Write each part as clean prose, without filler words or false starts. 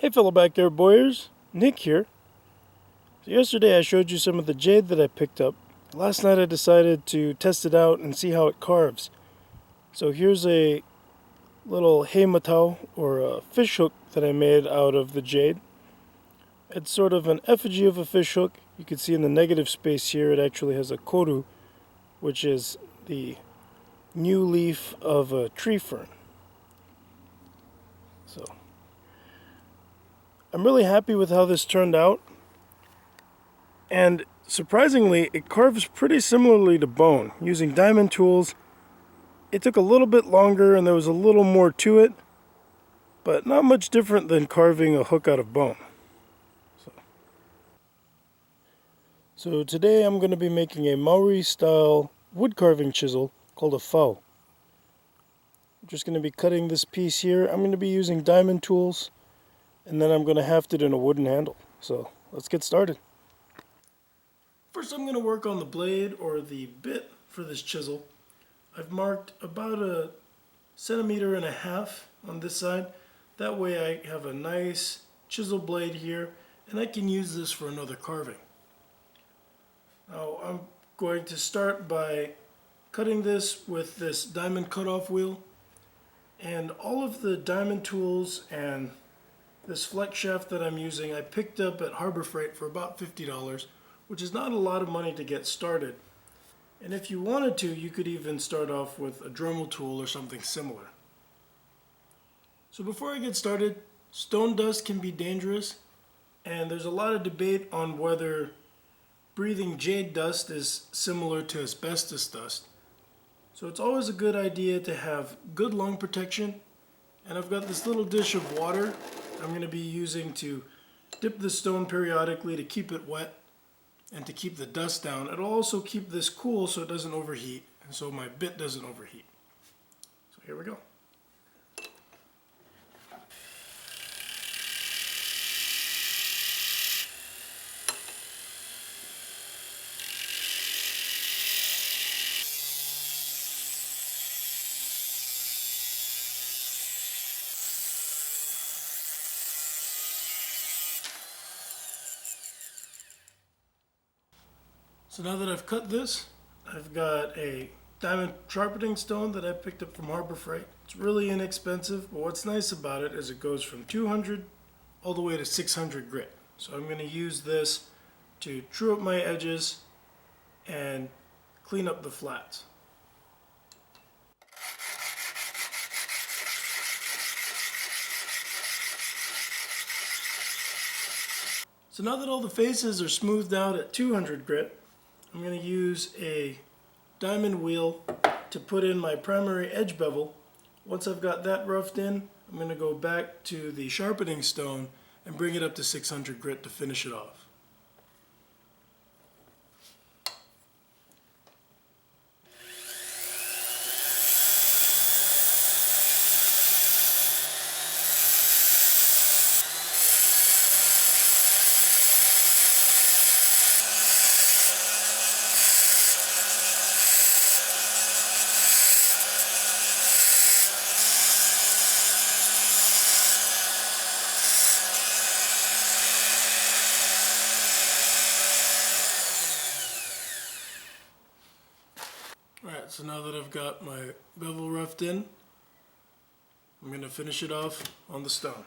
Hey fellow backyard boyers, Nick here. So yesterday I showed you some of the jade that I picked up. Last night I decided to test it out and see how it carves. So here's a little heimatau, or a fish hook that I made out of the jade. It's sort of an effigy of a fish hook. You can see in the negative space here it actually has a koru, which is the new leaf of a tree fern. So I'm really happy with how this turned out. And surprisingly, it carves pretty similarly to bone. Using diamond tools, it took a little bit longer and there was a little more to it, but not much different than carving a hook out of bone. So today I'm going to be making a Maori style wood carving chisel called a Whao. I'm just going to be cutting this piece here. I'm going to be using diamond tools, and then I'm going to haft it in a wooden handle. So let's get started. First I'm going to work on the blade, or the bit, for this chisel. I've marked about 1.5 centimeters on this side. That way I have a nice chisel blade here, and I can use this for another carving. Now I'm going to start by cutting this with this diamond cutoff wheel, and all of the diamond tools and this flex shaft that I'm using I picked up at Harbor Freight for about $50, which is not a lot of money to get started. And if you wanted to, you could even start off with a Dremel tool or something similar. So before I get started, stone dust can be dangerous, and there's a lot of debate on whether breathing jade dust is similar to asbestos dust. So it's always a good idea to have good lung protection. And I've got this little dish of water I'm going to be using to dip the stone periodically to keep it wet and to keep the dust down. It'll also keep this cool so it doesn't overheat, and so my bit doesn't overheat. So here we go. So now that I've cut this, I've got a diamond sharpening stone that I picked up from Harbor Freight. It's really inexpensive, but what's nice about it is it goes from 200 all the way to 600 grit. So I'm going to use this to true up my edges and clean up the flats. So now that all the faces are smoothed out at 200 grit, I'm going to use a diamond wheel to put in my primary edge bevel. Once I've got that roughed in, I'm going to go back to the sharpening stone and bring it up to 600 grit to finish it off. Alright, so now that I've got my bevel roughed in, I'm going to finish it off on the stone.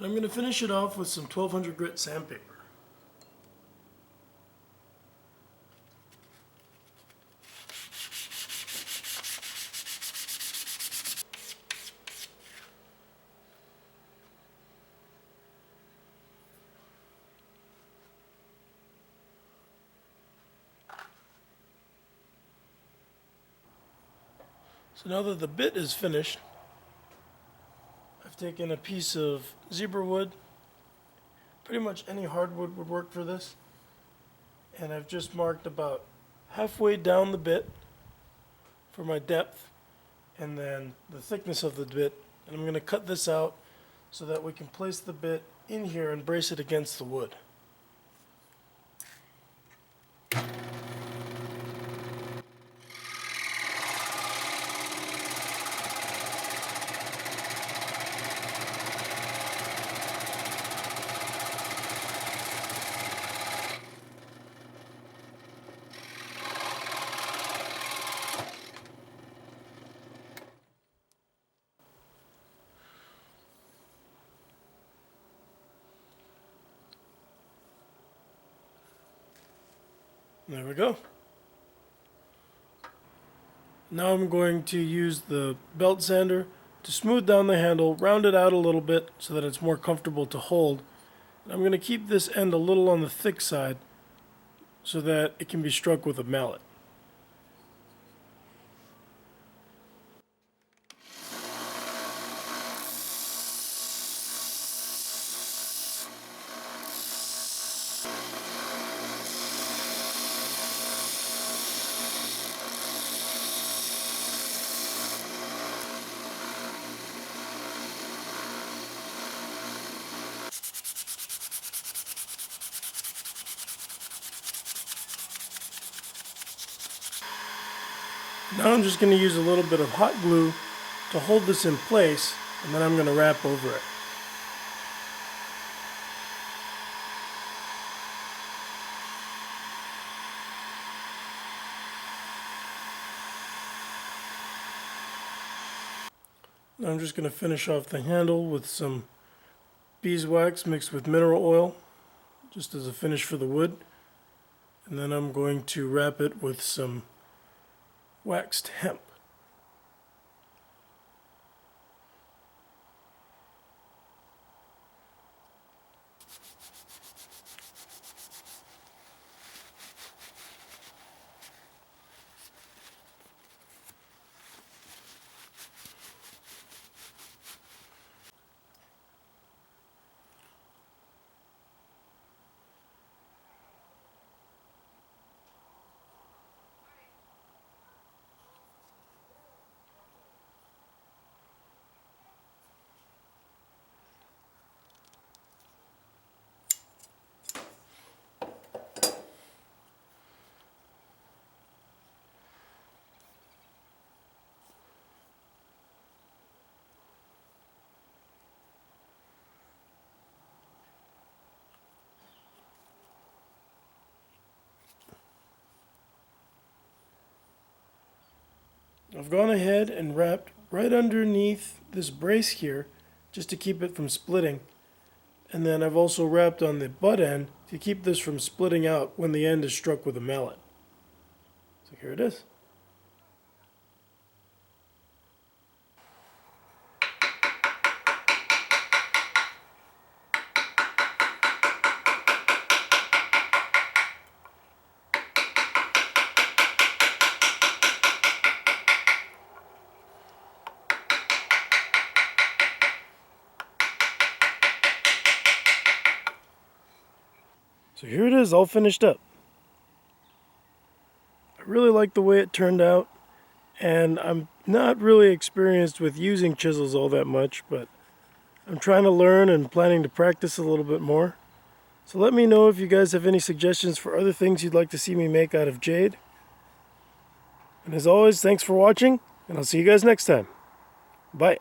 And I'm going to finish it off with some 1200 grit sandpaper. So now that the bit is finished, I've taken a piece of zebra wood, Pretty much any hardwood would work for this. And I've just marked about halfway down the bit for my depth and then the thickness of the bit. And I'm going to cut this out so that we can place the bit in here and brace it against the wood. There we go. Now I'm going to use the belt sander to smooth down the handle, round it out a little bit so that it's more comfortable to hold. I'm going to keep this end a little on the thick side so that it can be struck with a mallet. Now I'm just going to use a little bit of hot glue to hold this in place, and then I'm going to wrap over it. Now I'm just going to finish off the handle with some beeswax mixed with mineral oil, just as a finish for the wood. And then I'm going to wrap it with some waxed hemp. I've gone ahead and wrapped right underneath this brace here just to keep it from splitting. And then I've also wrapped on the butt end to keep this from splitting out when the end is struck with a mallet. So here it is. So here it is, all finished up. I really like the way it turned out, and I'm not really experienced with using chisels all that much, but I'm trying to learn and planning to practice a little bit more. So let me know if you guys have any suggestions for other things you'd like to see me make out of jade. And as always, thanks for watching, and I'll see you guys next time. Bye.